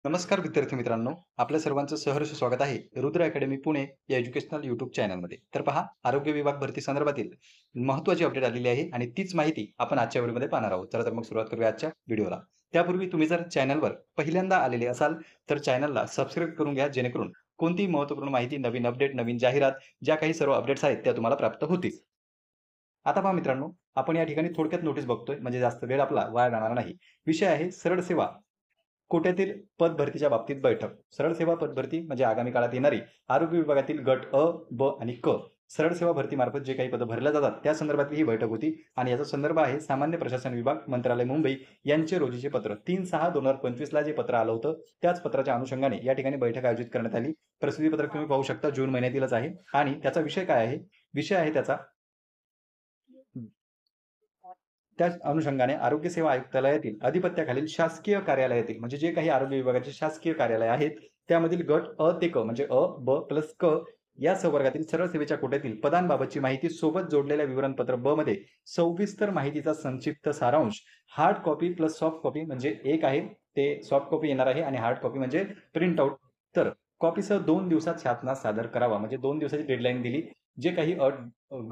नमस्कार विद्यार्थी मित्रांनो, आपल्या सर्वांचं सहर्ष स्वागत आहे रुद्र अकॅडमी पुणे या एज्युकेशनल युट्यूब चॅनलमध्ये. तर पहा, आरोग्य विभाग भरती संदर्भातील महत्त्वाची अपडेट आलेली आहे आणि तीच माहिती आपण आजच्या व्हिडिओमध्ये पाहणार आहोत. चला तर मग सुरुवात करूया आजच्या व्हिडिओला. त्यापूर्वी तुम्ही जर चॅनलवर पहिल्यांदा आलेले असाल तर चॅनलला सबस्क्राईब करून घ्या, जेणेकरून कोणतीही महत्त्वपूर्ण माहिती, नवीन अपडेट, नवीन जाहिरात, ज्या काही सर्व अपडेट्स आहेत त्या तुम्हाला प्राप्त होतील. आता पहा मित्रांनो, आपण या ठिकाणी थोडक्यात नोटीस बघतोय, म्हणजे जास्त वेळ आपला वाया जाणार नाही. विषय आहे सरळ सेवा कोट्यातील पद भरतीच्या बाबतीत बैठक. सरळ सेवा पद भरती म्हणजे आगामी काळात येणारी आरोग्य विभागातील गट अ, ब आणि क सरळ सेवा भरतीमार्फत जे काही पदं भरल्या जातात त्या संदर्भातली ही बैठक होती आणि याचा संदर्भ आहे सामान्य प्रशासन विभाग, मंत्रालय मुंबई यांचे रोजीचे पत्र 3/6/2025 ला जे पत्र आलं होतं त्याच पत्राच्या अनुषंगाने या ठिकाणी बैठक आयोजित करण्यात आली. प्रसिद्धी पत्रक तुम्ही पाहू शकता, जून महिन्यातीलच आहे आणि त्याचा विषय काय आहे? विषय आहे त्याचा त्याच अनुषंगाने आरोग्य सेवा आयुक्तालयातील अधिपत्याखालील शासकीय कार्यालयातील म्हणजे जे काही आरोग्य विभागाचे शासकीय कार्यालय आहेत त्यामधील गट अ ते क म्हणजे अ, ब प्लस क या संवर्गातील सरळ सेवेच्या कोट्यातील पदांबाबतची माहिती सोबत जोडलेल्या विवरणपत्र ब मध्ये सविस्तर माहितीचा संक्षिप्त सारांश hard copy plus soft copy म्हणजे एक आहे ते सॉफ्ट कॉपी येणार आहे आणि हार्ड कॉपी म्हणजे प्रिंट आउट. तर कॉपीसह 2 दिवसात शासनास सादर करावा म्हणजे 2 दिवसाची डेडलाईन दिली. जे काही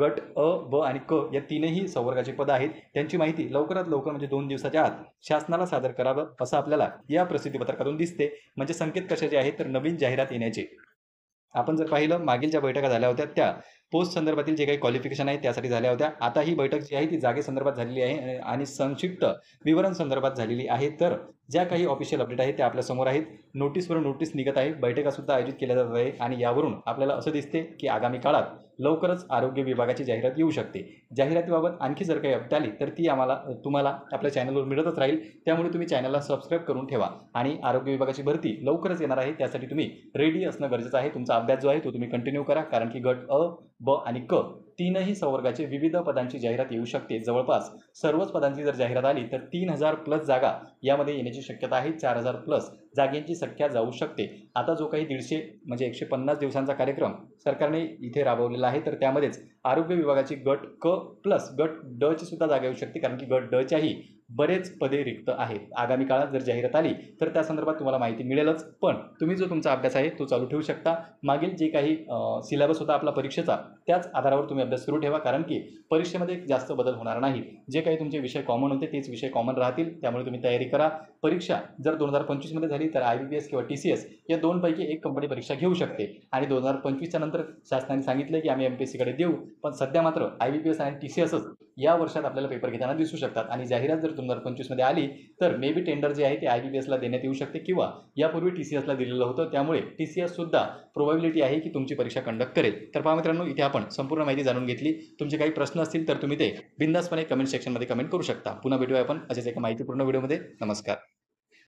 गट अ, ब आणि क या तीनही संवर्गाचे पद आहेत त्यांची माहिती लवकरात लवकर म्हणजे 2 दिवसाच्या आत शासनाला सादर करावं असं आपल्याला या प्रसिद्धी पत्रकातून दिसते. म्हणजे संकेत कशाचे आहेत तर नवीन जाहिरात येण्याचे. आपण जर पाहिलं मागील ज्या बैठका झाल्या होत्या त्या पोस्ट संदर्भातील जे काही क्वालिफिकेशन आहे त्यासाठी झाल्या होत्या. आता ही बैठक जी आहे ती जागेसंदर्भात झालेली आहे आणि संक्षिप्त विवरण संदर्भात झालेली आहे. तर ज्या काही ऑफिशियल अपडेट आहेत त्या आपल्या समोर आहेत. नोटीसवर नोटीस निघत आहे, बैठका सुद्धा आयोजित केल्या जात आहे आणि यावरून आपल्याला असं दिसते की आगामी काळात लवकरच आरोग्य विभागाची जाहिरात येऊ शकते. जाहिरातीबाबत आणखी जर काही अपडेट आली तर ती तुम्हाला आपल्या चॅनलवर मिळतच राहील. त्यामुळे तुम्ही चॅनलला सबस्क्राईब करून ठेवा आणि आरोग्य विभागाची भरती लवकरच येणार आहे त्यासाठी तुम्ही रेडी असणं गरजेचं आहे. तुमचा अभ्यास जो आहे तो तुम्ही कंटिन्यू करा, कारण की गट अ, ब आणि क तीनही संवर्गाचे विविध पदांची जाहिरात येऊ शकते. जवळपास सर्वच पदांची जर जाहिरात आली तर 3,000 प्लस जागा यामध्ये येण्याची शक्यता आहे. 4,000 प्लस जागेची संख्या जाऊ शकते. आता जो काही 150 म्हणजे 150 दिवसांचा कार्यक्रम सरकारने इथे राबवलेला आहे तर त्यामध्येच आरोग्य विभागाची गट क प्लस गट ड ची सुद्धा जागा येऊ शकते, कारण की गट ड च्याही बरेच पदे रिक्त आहेत. आगामी काळात जर जाहिरात आली तर त्या संदर्भात तुम्हाला माहिती मिळेलच. पण तुम्ही जो तुमचा अभ्यास आहे तो चालू ठेवू शकता. मागील जे काही सिलेबस होता आपला परीक्षेचा त्याच आधारावर तुम्ही अभ्यास सुरू ठेवा, कारण की परीक्षेमध्ये जास्त बदल होणार नाही. जे काही तुमचे विषय कॉमन होते तेच विषय कॉमन राहतील. त्यामुळे तुम्ही तयारी करा. परीक्षा जर 2025 मध्ये झाली तर IBPS किंवा TCS या दोनपैकी एक कंपनी परीक्षा घेऊ शकते आणि 2025च्या नंतर शासनाने सांगितले की आम्ही MPSC कडे देऊ. पण सध्या मात्र IBPS आणि TCSच या वर्षात आपल्याला पेपर घेताना दिसू शकतात आणि जाहिरात जर 2025 मध्ये आली तर मे बी टेंडर जे आहे ते IBPS ला देण्यात येऊ शकते किंवा यापूर्वी TCS ला दिलेलं होतं. त्यामुळे TCS सुद्धा प्रोबॅबिलिटी आहे की तुमची परीक्षा कंडक्ट करेल. तर पहा मित्रांनो, इथे आपण संपूर्ण माहिती जाणून घेतली. तुमचे काही प्रश्न असतील तर तुम्ही ते बिंदासपणे कमेंट सेक्शनमध्ये कमेंट करू शकता. पुन्हा भेटूया आपण अशाच एका माहितीपूर्ण व्हिडिओमध्ये. नमस्कार.